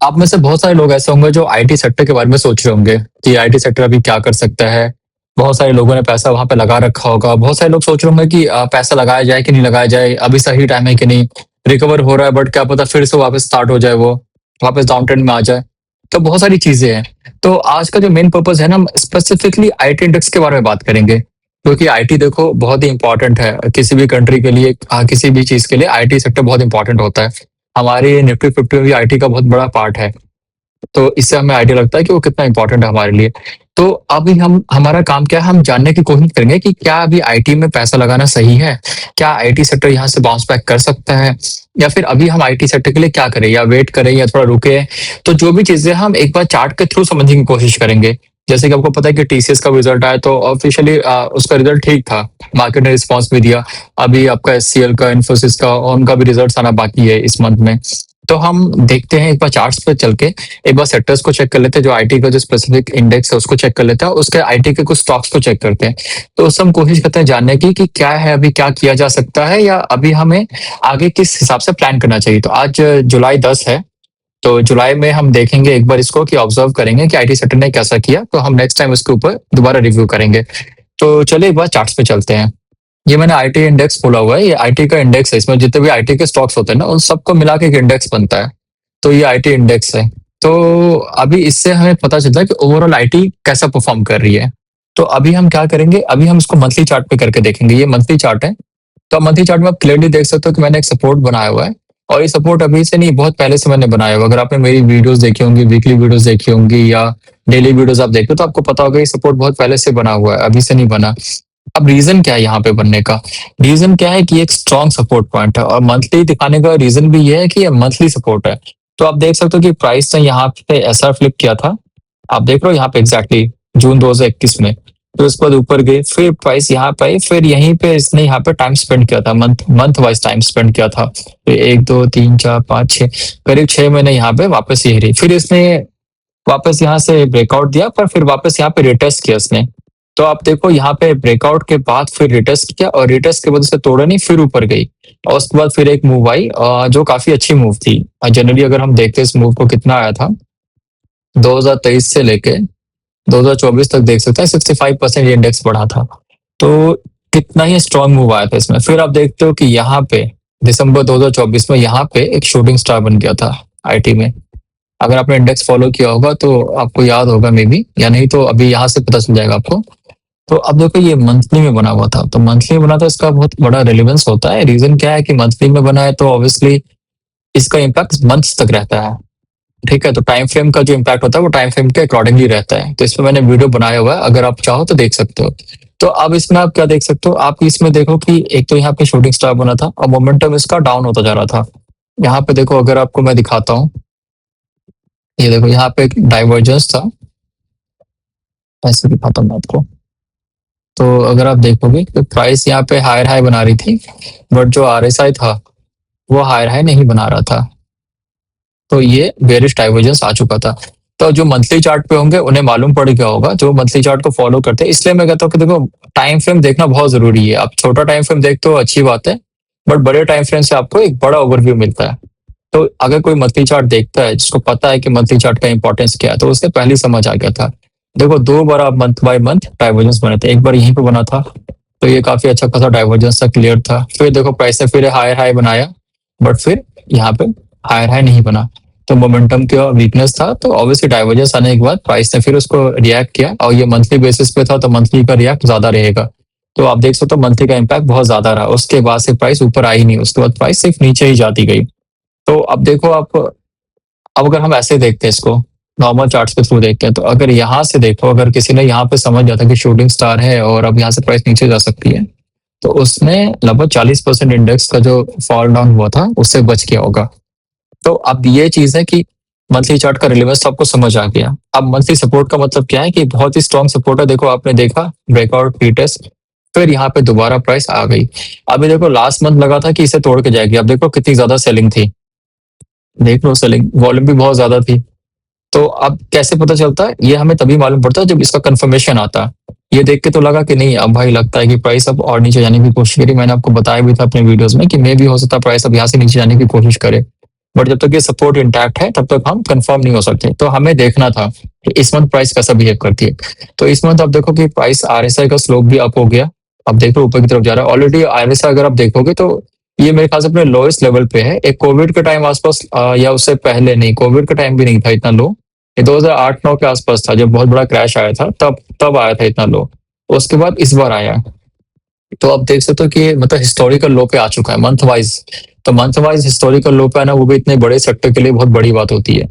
आप में से बहुत सारे लोग ऐसे होंगे जो आईटी सेक्टर के बारे में सोच रहे होंगे कि आईटी सेक्टर अभी क्या कर सकता है। बहुत सारे लोगों ने पैसा वहां पे लगा रखा होगा। बहुत सारे लोग सोच रहे होंगे कि पैसा लगाया जाए कि नहीं लगाया जाए, अभी सही टाइम है कि नहीं। रिकवर हो रहा है बट क्या पता फिर से वापस स्टार्ट हो जाए, वो वापस डाउन ट्रेंड में आ जाए। तो बहुत सारी चीजें हैं। तो आज का जो मेन पर्पज है ना, हम स्पेसिफिकली आईटी इंडेक्स के बारे में बात करेंगे, क्योंकि आईटी देखो बहुत ही इंपॉर्टेंट है किसी भी कंट्री के लिए। किसी भी चीज के लिए आईटी सेक्टर बहुत इंपॉर्टेंट होता है। हमारी निफ्टी फिफ्टी में भी आईटी का बहुत बड़ा पार्ट है। तो इससे हमें आइडिया लगता है कि वो कितना इंपॉर्टेंट है हमारे लिए। तो अभी हम हमारा काम क्या है, हम जानने की कोशिश करेंगे कि क्या अभी आईटी में पैसा लगाना सही है। क्या आईटी सेक्टर यहाँ से बाउंस बैक कर सकता है, या फिर अभी हम आईटी सेक्टर के लिए क्या करें, या वेट करें या थोड़ा रुके। तो जो भी चीजें हम एक बार चार्ट के थ्रू समझने की कोशिश करेंगे। जैसे कि आपको पता है कि टीसीएस का रिजल्ट आया, तो ऑफिशियली उसका रिजल्ट ठीक था। मार्केट ने रिस्पॉन्स भी दिया। अभी आपका एचसीएल का, इन्फोसिस का, उनका भी रिजल्ट आना बाकी है इस मंथ में। तो हम देखते हैं एक बार चार्ट्स पे चल के, एक बार सेक्टर्स को चेक कर लेते हैं। जो आईटी का जो स्पेसिफिक इंडेक्स है उसको चेक कर लेते हैं, उसके आईटी के कुछ स्टॉक्स को चेक करते हैं। तो उससे हम कोशिश करते हैं जानने की कि क्या है, अभी क्या किया जा सकता है, या अभी हमें आगे किस हिसाब से प्लान करना चाहिए। तो आज जुलाई 10 है। तो जुलाई में हम देखेंगे एक बार इसको, कि ऑब्जर्व करेंगे कि आईटी सेक्टर ने कैसा किया। तो हम नेक्स्ट टाइम उसके ऊपर दोबारा रिव्यू करेंगे। तो चलिए एक बार चार्ट्स पे चलते हैं। ये मैंने आईटी इंडेक्स खोला हुआ है। ये आईटी का इंडेक्स है। इसमें जितने भी आईटी के स्टॉक्स होते हैं ना, उन सबको मिला के एक इंडेक्स बनता है। तो ये आईटी इंडेक्स है। तो अभी इससे हमें पता चलता है कि ओवरऑल आईटी कैसा परफॉर्म कर रही है। तो अभी हम क्या करेंगे, अभी हम इसको मंथली चार्ट पे करके देखेंगे। ये मंथली चार्ट है। तो मंथली चार्ट में आप क्लियरली देख सकते हो कि मैंने एक सपोर्ट बनाया हुआ है। और ये सपोर्ट अभी से नहीं, बहुत पहले से मैंने बनाया हुआ है। अगर आपने मेरी वीडियोस देखी होंगी, वीकली वीडियोस देखी होंगी, या डेली वीडियोस आप देखते हो, तो आपको पता होगा ये सपोर्ट बहुत पहले से बना हुआ है, अभी से नहीं बना। अब रीजन क्या है यहाँ पे बनने का? रीजन क्या है कि ये एक स्ट्रॉन्ग सपोर्ट पॉइंट है, और मंथली दिखाने का रीजन भी ये है कि ये मंथली सपोर्ट है। तो आप देख सकते हो कि प्राइस ने यहाँ पे ऐसा फ्लिप किया था। आप देख रहे हो यहाँ पे एग्जैक्टली जून 2021 में। तो उसके बाद ऊपर गई, फिर प्राइस यहाँ पे आई, फिर यहीं पे इसने यहाँ पे टाइम स्पेंड किया था, month month wise time spend किया था। तो 1 2 3 4 5 6, करीब 6 महीने यहाँ पे वापस यही रही। फिर इसने वापस यहाँ से ब्रेकआउट दिया, पर फिर वापस यहाँ पे रिटेस्ट किया इसने। तो आप देखो यहाँ पे ब्रेकआउट के बाद फिर रिटेस्ट किया, और रिटेस्ट के बाद से तोड़ा नहीं, फिर ऊपर गई। और उसके बाद फिर एक मूव आई, जो काफी अच्छी मूव थी। जनरली अगर हम देखते इस मूव को, कितना आया था 2023 से लेके 2024 तक, देख सकते हैं 65% ये इंडेक्स बढ़ा था। तो कितना ही स्ट्रांग मूव आया था इसमें। फिर आप देखते हो कि यहाँ पे दिसंबर 2024 में यहाँ पे एक शूटिंग स्टार बन गया था आईटी में। अगर आपने इंडेक्स फॉलो किया होगा तो आपको याद होगा मे बी, या नहीं तो अभी यहाँ से पता चल जाएगा आपको। तो अब देखो ये मंथली में बना हुआ था। तो मंथली में बना था, इसका बहुत बड़ा रेलिवेंस होता है। रीजन क्या है कि मंथली में बना है, तो ऑब्वियसली इसका इम्पैक्ट मंथ्स तक रहता है। ठीक है, तो टाइम फ्रेम का जो इम्पैक्ट होता है वो टाइम फ्रेम के अकॉर्डिंगली रहता है। तो इसमें मैंने वीडियो बनाया हुआ है, अगर आप चाहो तो देख सकते हो। तो अब इसमें आप क्या देख सकते हो, आप इसमें देखो कि एक तो यहाँ पे शूटिंग स्टार बना था, और मोमेंटम इसका डाउन होता जा रहा था। यहाँ पे देखो, अगर आपको मैं दिखाता हूँ, ये देखो यहाँ पे एक डाइवर्जेंस था। ऐसे दिखाता हूँ मैं आपको। तो अगर आप देखोगे तो प्राइस यहाँ पे हायर हाई बना रही थी, बट जो आरएसआई था वो हायर हाई नहीं बना रहा था। तो ये बेरिश डाइवर्जेंस आ चुका था। तो जो मंथली चार्ट पे होंगे उन्हें मालूम पड़ गया होगा, जो मंथली चार्ट को फॉलो करते हैं। इसलिए मैं कहता हूँ कि देखो, टाइम फ्रेम देखना बहुत जरूरी है। आप छोटा टाइम फ्रेम देखते हो अच्छी बात है, बट बड़े टाइम फ्रेम से आपको एक बड़ा ओवरव्यू मिलता है। तो अगर कोई मंथली चार्ट देखता है, जिसको पता है कि मंथली चार्ट का इंपॉर्टेंस क्या है, तो उसे पहले समझ आ गया था। देखो, 2 बार आप मंथ बाय मंथ डाइवर्जेंस बने थे। एक बार यहीं पे बना था, तो ये काफी अच्छा खासा डाइवर्जेंस था, क्लियर था। फिर देखो प्राइस ने फिर हायर हाई बनाया, बट फिर यहाँ पे हायर हाई नहीं बना। तो मोमेंटम का वीकनेस था। तो ऑब्वियसली डाइवर्जेंस आने के बाद प्राइस ने फिर उसको रिएक्ट किया, और ये मंथली बेसिस पे था, तो मंथली का रिएक्ट ज्यादा रहेगा। तो आप देख सकते हो मंथली का इम्पैक्ट बहुत ज्यादा रहा। उसके बाद से प्राइस ऊपर आई नहीं, उसके बाद प्राइस सिर्फ नीचे ही जाती गई। तो अब देखो आप, अब अगर हम ऐसे देखते हैं इसको, नॉर्मल चार्ट्स के थ्रू देखते हैं, तो अगर यहाँ से देखो, अगर किसी ने यहाँ पे समझ जाता कि शूटिंग स्टार है और अब यहाँ से प्राइस नीचे जा सकती है, तो उसने लगभग 40% इंडेक्स का जो फॉल डाउन हुआ था उससे बच गया होगा। तो अब ये चीज है कि मंथली चार्ट का रिलेवेंस तो आपको समझ आ गया। अब मंथली सपोर्ट का मतलब क्या है, कि बहुत ही स्ट्रॉन्ग सपोर्ट है। देखो आपने देखा ब्रेकआउट, रीटेस्ट, फिर यहाँ पे दोबारा प्राइस आ गई। अभी देखो लास्ट मंथ लगा था कि इसे तोड़ के जाएगी। अब देखो कितनी ज्यादा सेलिंग थी, देख लो सेलिंग वॉल्यूम भी बहुत ज्यादा थी। तो अब कैसे पता चलता है, ये हमें तभी मालूम पड़ता है जब इसका कंफर्मेशन आता है। ये देख के तो लगा कि नहीं, अब भाई लगता है कि प्राइस अब और नीचे जाने की कोशिश करी। मैंने आपको बताया भी था अपने वीडियोस में कि मे भी हो सकता है प्राइस अब यहाँ से नीचे जाने की कोशिश करे। बट जब तक ये सपोर्ट इंटैक्ट है तब तक हम कंफर्म नहीं हो सकते। तो हमें देखना था कि इस मंथ प्राइस कैसा बिहेव करती है। तो इस मंथ आप देखो कि प्राइस आरएसआई का स्लोप भी अप हो गया। अब देखो ऊपर की तरफ जा रहा है ऑलरेडी। आरएसआई अगर आप देखोगे तो ये मेरे ख्याल से अपने लोएस्ट लेवल पे है। एक कोविड के टाइम आसपास या उससे पहले नहीं, कोविड के टाइम भी नहीं था इतना लो। ये 2008-9 के आसपास था जब बहुत बड़ा क्रैश आया था, तब तब आया था इतना लो। उसके बाद इस बार आया। तो आप देख सकते हो कि मतलब हिस्टोरिकल लो पे आ चुका है मंथ वाइज। तो मंथ वाइज हिस्टोरिकल लो पे आना वो भी इतने बड़े सेक्टर के लिए बहुत बड़ी बात होती है।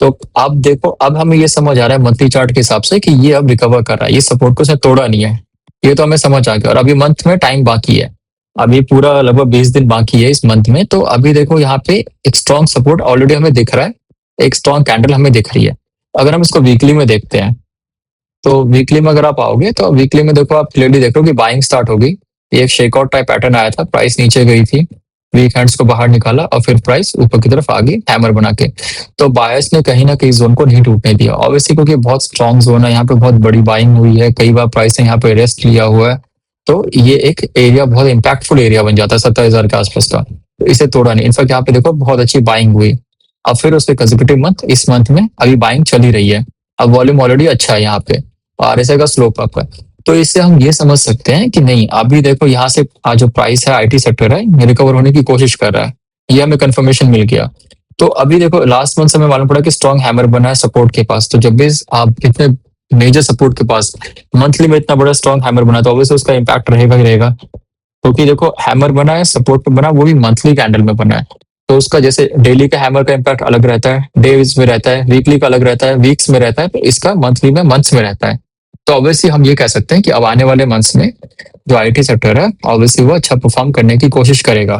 तो आप देखो अब हमें ये समझ आ रहा है मंथली चार्ट के हिसाब से कि ये अब रिकवर कर रहा है, ये सपोर्ट को उसने तोड़ा नहीं है। ये तो हमें समझ आ गया। और अभी मंथ में टाइम बाकी है, अभी पूरा लगभग 20 दिन बाकी है इस मंथ में। तो अभी देखो यहाँ पे एक स्ट्रॉन्ग सपोर्ट ऑलरेडी हमें दिख रहा है, एक स्ट्रॉन्ग कैंडल हमें दिख रही है। अगर हम इसको वीकली में देखते हैं तो वीकली में अगर आप आओगे तो वीकली में देखो आप क्लियरली देख रहे हो कि बाइंग स्टार्ट होगी। ये एक शेकआउट टाइप पैटर्न आया था, प्राइस नीचे गई थी, वीक हैंड्स को बाहर निकाला और फिर प्राइस ऊपर की तरफ आ गई हैमर बना के। तो बायर्स ने कहीं ना कहीं जोन को नहीं टूटने दिया ऑब्वियसली, क्योंकि बहुत स्ट्रॉन्ग जोन है, यहाँ पे बहुत बड़ी बाइंग हुई है, कई बार प्राइस ने यहाँ पे रेस्ट लिया हुआ है। तो ये एक एरिया बहुत इंपैक्टफुल एरिया बन जाता है 27,000 के आसपास का। तो इसे तोड़ा नहीं, इनफैक्ट यहाँ पे देखो बहुत अच्छी बाइंग हुई। अब फिर उसके कंसेक्यूटिव मंथ इस मंथ में अभी बाइंग चली रही है। अब वॉल्यूम ऑलरेडी अच्छा है यहाँ पे, आरएसआई का स्लोप अप है। तो इससे हम ये समझ सकते हैं कि नहीं अभी देखो यहाँ से जो प्राइस है आईटी सेक्टर है रिकवर होने की कोशिश कर रहा है, ये हमें कंफर्मेशन मिल गया। तो अभी देखो लास्ट मंथ से हमें मालूम पड़ा कि स्ट्रॉन्ग हैमर बना है सपोर्ट के पास। तो जब भी आप इतने मेजर सपोर्ट के पास मंथली में इतना बड़ा स्ट्रॉन्ग हैमर बना तो ऑब्वियसली उसका इम्पैक्ट रहेगा ही रहेगा। क्योंकि देखो हैमर बना है सपोर्ट पे बना, वो भी मंथली कैंडल में बना है। तो उसका जैसे डेली का हैमर का इम्पैक्ट अलग रहता है, डेज में रहता है, वीकली का अलग रहता है, वीक्स में रहता है, तो इसका मंथली में मंथ्स में रहता है। तो ऑब्वियसली हम ये कह सकते हैं कि अब आने वाले मंथ्स में जो आईटी सेक्टर है ऑब्वियसली वो अच्छा परफॉर्म करने की कोशिश करेगा।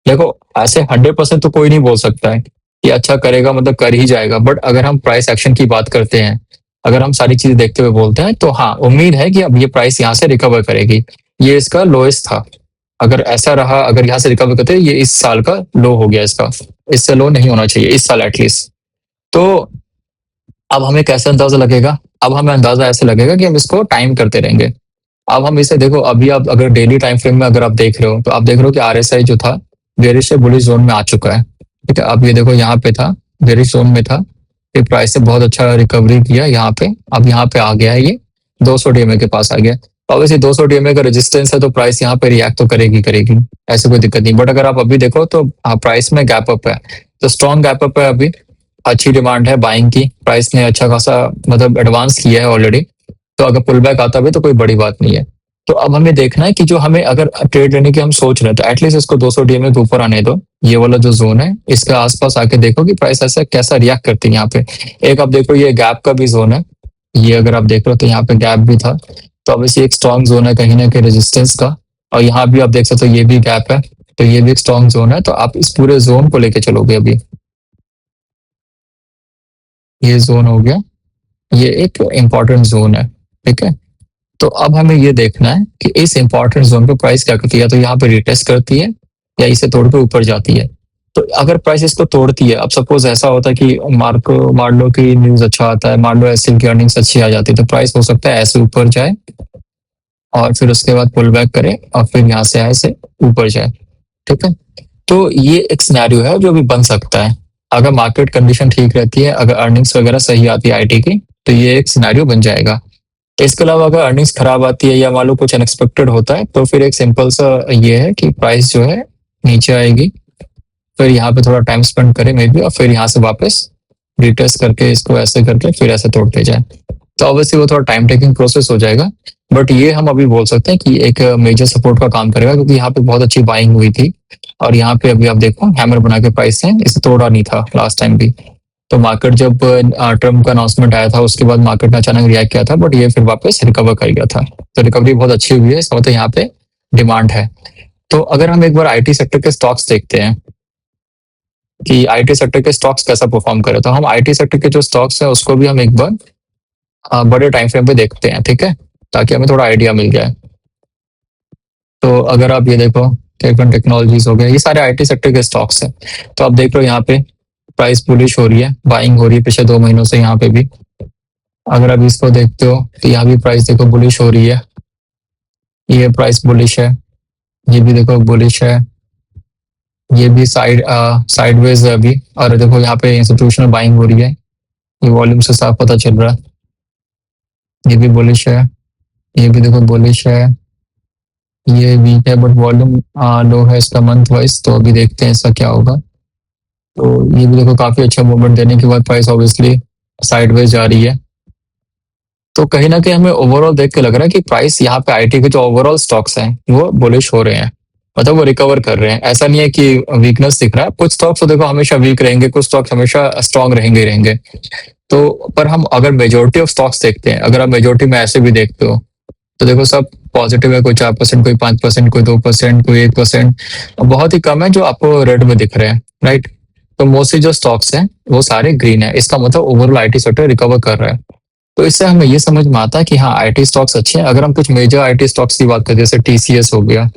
देखो ऐसे 100% तो कोई नहीं बोल सकता है कि अच्छा करेगा मतलब कर ही जाएगा, बट अगर हम प्राइस एक्शन की बात करते हैं, अगर हम सारी चीजें देखते हुए बोलते हैं तो हाँ उम्मीद है कि अब ये प्राइस यहाँ से रिकवर करेगी। ये इसका लोएस्ट था, अगर ऐसा रहा, अगर यहाँ से रिकवर करते ये इस साल का लो हो गया इसका, इससे लो नहीं होना चाहिए इस साल एटलीस्ट। तो अब हमें कैसे अंदाजा लगेगा? अब हमें अंदाजा ऐसे लगेगा कि हम इसको टाइम करते रहेंगे। अब हम इसे देखो अभी आप अगर डेली टाइम फ्रेम में अगर आप देख रहे हो तो आप देख रहे हो कि आरएसआई जो था बेरिश से बुलिश जोन में आ चुका है। ठीक है, अब ये देखो यहाँ पे था, बेरिश जोन में था, फिर प्राइस से बहुत अच्छा रिकवरी किया यहाँ पे, अब यहाँ पे आ गया है, ये 200 डीएमए के पास आ गया। ऑब्वियसली 200 डीएमए का रेजिस्टेंस है तो प्राइस यहाँ पे रिएक्ट तो करेगी करेगी, ऐसे कोई दिक्कत नहीं। बट अगर आप अभी देखो तो प्राइस में गैप अप है, तो स्ट्रॉन्ग गैप अप है अभी, अच्छी डिमांड है बाइंग की, प्राइस ने अच्छा खासा मतलब एडवांस किया है ऑलरेडी। तो अगर पुल बैक आता भी तो कोई बड़ी बात नहीं है। तो अब हमें देखना है कि जो हमें अगर ट्रेड लेने की हम सोच रहे हैं तो एटलीस्ट इसको 200 डीएमए के ऊपर आने दो, ये वाला जो जोन है इसके आसपास आके देखो कि प्राइस ऐसा कैसा रिएक्ट करती है यहाँ पे। एक आप देखो ये गैप का भी जोन है, ये अगर आप देख रहे हो तो यहाँ पे गैप भी था, तो ऑब्वियसली एक स्ट्रॉन्ग जोन है कहीं ना कहीं रेजिस्टेंस का। और यहाँ भी आप देख सकते हो ये भी गैप है, तो ये भी एक स्ट्रॉन्ग जोन है। तो आप इस पूरे जोन को लेके चलोगे अभी, ये जोन हो गया, ये एक इंपॉर्टेंट जोन है। ठीक है, तो अब हमें ये देखना है कि इस इंपॉर्टेंट जोन पे प्राइस क्या करती है, तो यहाँ पे रिटेस्ट करती है या इसे तोड़ के ऊपर जाती है। तो अगर प्राइस इसको तोड़ती है, अब सपोज ऐसा होता है कि मार्को मान लो कि न्यूज अच्छा आता है, मान लो एसएल की अर्निंग्स अच्छी आ जाती है, तो प्राइस हो सकता है ऐसे ऊपर जाए और फिर उसके बाद पुल बैक करे और फिर यहाँ से ऐसे ऊपर जाए। ठीक है, तो ये एक सिनेरियो है जो भी बन सकता है अगर मार्केट कंडीशन ठीक रहती है, अगर अर्निंग्स वगैरह सही आती है आईटी की, तो ये एक सिनेरियो बन जाएगा। इसके अलावा अगर अर्निंग्स खराब आती है या मान लो कुछ अनएक्सपेक्टेड होता है तो फिर एक सिंपल सा ये है कि प्राइस जो है नीचे आएगी, फिर यहाँ पे थोड़ा टाइम स्पेंड करे मे बी, और फिर यहाँ से वापस रिटेस्ट करके इसको ऐसे करके फिर ऐसे तोड़ते जाए। तो ऑब्वियसली वो थोड़ा टाइम टेकिंग प्रोसेस हो जाएगा, बट ये हम अभी बोल सकते हैं कि एक मेजर सपोर्ट का काम करेगा, क्योंकि यहाँ पे बहुत अच्छी बाइंग हुई थी और यहाँ पे अभी आप देखो हैमर बना के प्राइस है, इसे तोड़ा नहीं था लास्ट टाइम भी। तो मार्केट जब ट्रम्प का अनाउंसमेंट आया था उसके बाद मार्केट ने अचानक रिएक्ट किया था, बट ये फिर वापस रिकवर कर गया था। तो रिकवरी बहुत अच्छी हुई है, इसका मतलब यहाँ पे डिमांड है। तो अगर हम एक बार आईटी सेक्टर के स्टॉक्स देखते हैं कि आईटी सेक्टर के स्टॉक्स कैसा परफॉर्म करे, तो हम आईटी सेक्टर के जो स्टॉक्स है उसको भी हम एक बार बड़े टाइम फ्रेम पे देखते हैं। ठीक है, ताकि हमें थोड़ा आइडिया मिल जाए। तो अगर आप ये देखो कैफन टेक्नोलॉजीज हो गया, ये सारे आईटी सेक्टर के स्टॉक्स हैं। तो आप देख लो यहाँ पे प्राइस बुलिश हो रही है, बाइंग हो रही है पिछले 2 महीनों से यहाँ पे भी। अगर आप इसको देखते हो तो यहाँ भी प्राइस देखो बुलिश हो रही है, ये प्राइस बुलिश है, ये भी देखो बुलिश है, ये भी साइडवेज है अभी। और देखो यहाँ पे इंस्टीट्यूशनल बाइंग हो रही है, ये वॉल्यूम से साफ पता चल रहा है। ये भी बुलिश है, ये भी देखो बुलिश है। ये वीक है बट वॉल्यूम लो है इसका मंथ वाइज, तो अभी देखते हैं इसका क्या होगा। तो ये भी देखो काफी अच्छा मूवमेंट देने के बाद प्राइस ऑब्वियसली साइडवेज जा रही है। तो कहीं ना कहीं हमें ओवरऑल देख के लग रहा है कि प्राइस यहाँ पे आईटी के जो ओवरऑल स्टॉक्स हैं वो बुलिश हो रहे हैं, मतलब वो रिकवर कर रहे हैं। ऐसा नहीं है कि वीकनेस दिख रहा है। कुछ स्टॉक्स तो देखो हमेशा वीक रहेंगे, कुछ स्टॉक्स हमेशा स्ट्रांग रहेंगे ही रहेंगे। तो पर हम अगर मेजोरिटी ऑफ स्टॉक्स देखते हैं, अगर आप मेजोरिटी में ऐसे भी देखते हो, तो देखो सब पॉजिटिव है। कोई 4%, कोई 5%, कोई 2%, कोई 1%, बहुत ही कम है जो आपको रेड में दिख रहे हैं, राइट। तो मोस्टली जो स्टॉक्स हैं वो सारे ग्रीन है, इसका मतलब ओवरऑल आईटी सेक्टर रिकवर कर रहा है। तो इससे हमें ये समझ में आता है कि हाँ आईटी स्टॉक्स अच्छे हैं। अगर हम कुछ मेजर आईटी स्टॉक्स की बात करें, जैसे टीसीएस हो गया,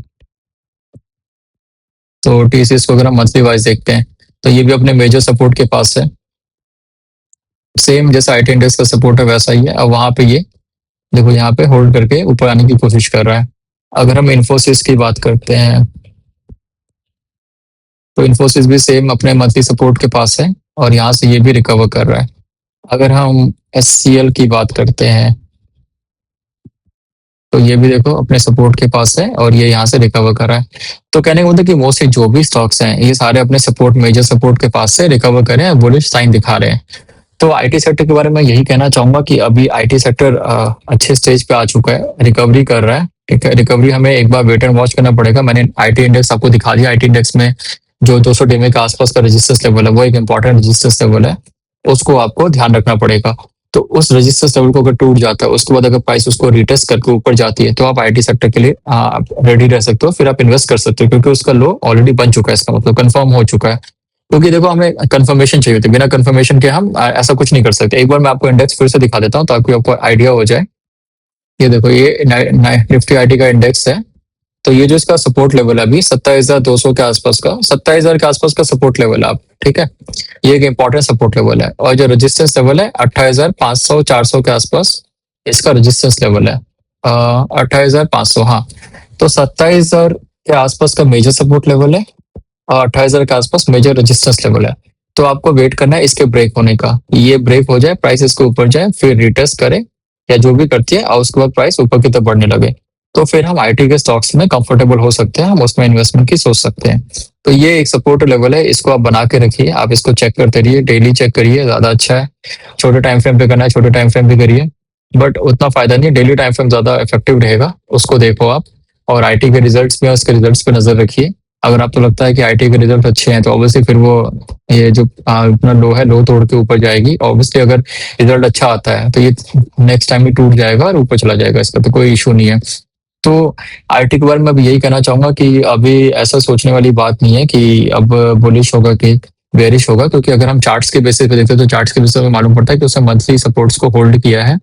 तो टीसीएस को अगर हम मंथली वाइज देखते हैं तो ये भी अपने मेजर सपोर्ट के पास है। सेम जैसा आईटी इंडेक्स का सपोर्ट है वैसा ही है। अब वहां पे ये देखो यहाँ पे होल्ड करके ऊपर आने की कोशिश कर रहा है। अगर हम इन्फोसिस की बात करते हैं तो इन्फोसिस भी सेम अपने मंथली सपोर्ट के पास है और यहाँ से ये भी रिकवर कर रहा है। अगर हम एचसीएल की बात करते हैं तो ये भी देखो अपने सपोर्ट के पास है और ये यहाँ से रिकवर कर रहा है। तो कहने का मतलब कि मोस्टली जो भी स्टॉक्स हैं ये सारे अपने सपोर्ट, मेजर सपोर्ट के पास से रिकवर कर रहे हैं, बुलिश साइन दिखा रहे हैं। तो आईटी सेक्टर के बारे में यही कहना चाहूंगा कि अभी आईटी सेक्टर अच्छे स्टेज पे आ चुका है, रिकवरी कर रहा है। ठीक है, रिकवरी हमें एक बार वेट एंड वॉच करना पड़ेगा। मैंने आईटी इंडेक्स आपको दिखा दिया। आईटी इंडेक्स में जो 200 डीएमए के आसपास का रेजिस्टेंस लेवल है वो एक इंपॉर्टेंट रेजिस्टेंस लेवल है, उसको आपको ध्यान रखना पड़ेगा। तो उस रेजिस्टेंस लेवल को अगर टूट जाता है, उसके बाद अगर प्राइस उसको रिटेस्ट करके ऊपर जाती है, तो आप आईटी सेक्टर के लिए रेडी रह सकते हो, फिर आप इन्वेस्ट कर सकते हो, क्योंकि उसका लो ऑलरेडी बन चुका है, इसका मतलब कंफर्म हो चुका है। क्योंकि देखो हमें कंफर्मेशन चाहिए होती है, बिना कंफर्मेशन के हम ऐसा कुछ नहीं कर सकते। एक बार मैं आपको इंडेक्स फिर से दिखा देता हूँ ताकि आपको आइडिया हो जाए। ये देखो ये निफ्टी आईटी का इंडेक्स है। तो ये जो इसका सपोर्ट लेवल है अभी 27,200 के आसपास का, 27,000 के आसपास का सपोर्ट लेवल है आप, ठीक है। ये एक इंपॉर्टेंट सपोर्ट लेवल है। और जो रेजिस्टेंस लेवल है 28,500 400 के आसपास इसका रेजिस्टेंस लेवल है। 28,500, हाँ। तो 27,000 के आसपास का मेजर सपोर्ट लेवल है और 28,000 के आसपास मेजर रेजिस्टेंस लेवल है। तो आपको वेट करना है इसके ब्रेक होने का। ये ब्रेक हो जाए, प्राइस इसके ऊपर जाए, फिर रिटेस्ट करे या जो भी करती है, और उसके बाद प्राइस ऊपर की तरफ बढ़ने लगे, तो फिर हम आईटी के स्टॉक्स में कंफर्टेबल हो सकते हैं, हम उसमें इन्वेस्टमेंट की सोच सकते हैं। तो ये एक सपोर्ट लेवल है, इसको आप बना के रखिए। आप इसको चेक करते रहिए, डेली चेक करिए, ज्यादा अच्छा है। छोटे टाइम फ्रेम पे करना है, छोटे टाइम फ्रेम पे करिए, बट उतना फायदा नहीं। डेली टाइम फ्रेम ज्यादा इफेक्टिव रहेगा, उसको देखो आप। और आईटी के रिजल्ट्स में उसके रिजल्ट्स पे नजर रखिए। अगर आपको लगता है कि आईटी के रिजल्ट अच्छे हैं तो ऑब्वियसली फिर वो ये जो अपना लो है, लो तोड़ के ऊपर जाएगी। ऑब्वियसली अगर रिजल्ट अच्छा आता है तो ये नेक्स्ट टाइम ही टूट जाएगा और ऊपर चला जाएगा, इसका तो कोई इशू नहीं है। तो आईटी के बारे में अभी यही कहना चाहूंगा कि अभी ऐसा सोचने वाली बात नहीं है कि अब बुलिश होगा कि बेरिश होगा, क्योंकि अगर हम चार्ट्स के बेसिस पे देखते हैं तो चार्ट्स के बेसिस पे मालूम पड़ता है कि उसने मंथली सपोर्ट्स को होल्ड किया है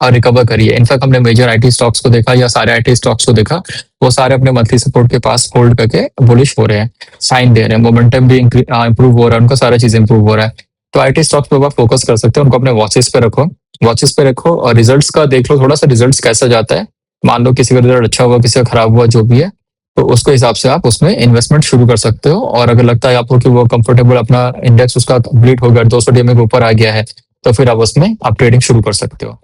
और रिकवर करी है। इनफैक्ट हमने मेजर आईटी स्टॉक्स को देखा या सारे आईटी स्टॉक्स को देखा, वो सारे अपने मंथली सपोर्ट के पास होल्ड करके बुलिश हो रहे हैं, साइन दे रहे हैं, मोमेंटम भी इंप्रूव हो रहा है, उनका सारा चीज इंप्रूव हो रहा है। तो आईटी स्टॉक्स पे आप फोकस कर सकते हो, उनको अपने वॉचेस पे रखो, वॉचेस पे रखो और रिजल्ट्स का देख लो थोड़ा सा, रिजल्ट्स कैसा जाता है। मान लो किसी का रिजल्ट अच्छा हुआ, किसी का खराब हुआ, जो भी है, तो उसके हिसाब से आप उसमें इन्वेस्टमेंट शुरू कर सकते हो। और अगर लगता है आपको कि वो कंफर्टेबल अपना इंडेक्स उसका कंप्लीट हो गया, 200 डीएमए के ऊपर आ गया है, तो फिर आप उसमें आप ट्रेडिंग शुरू कर सकते हो।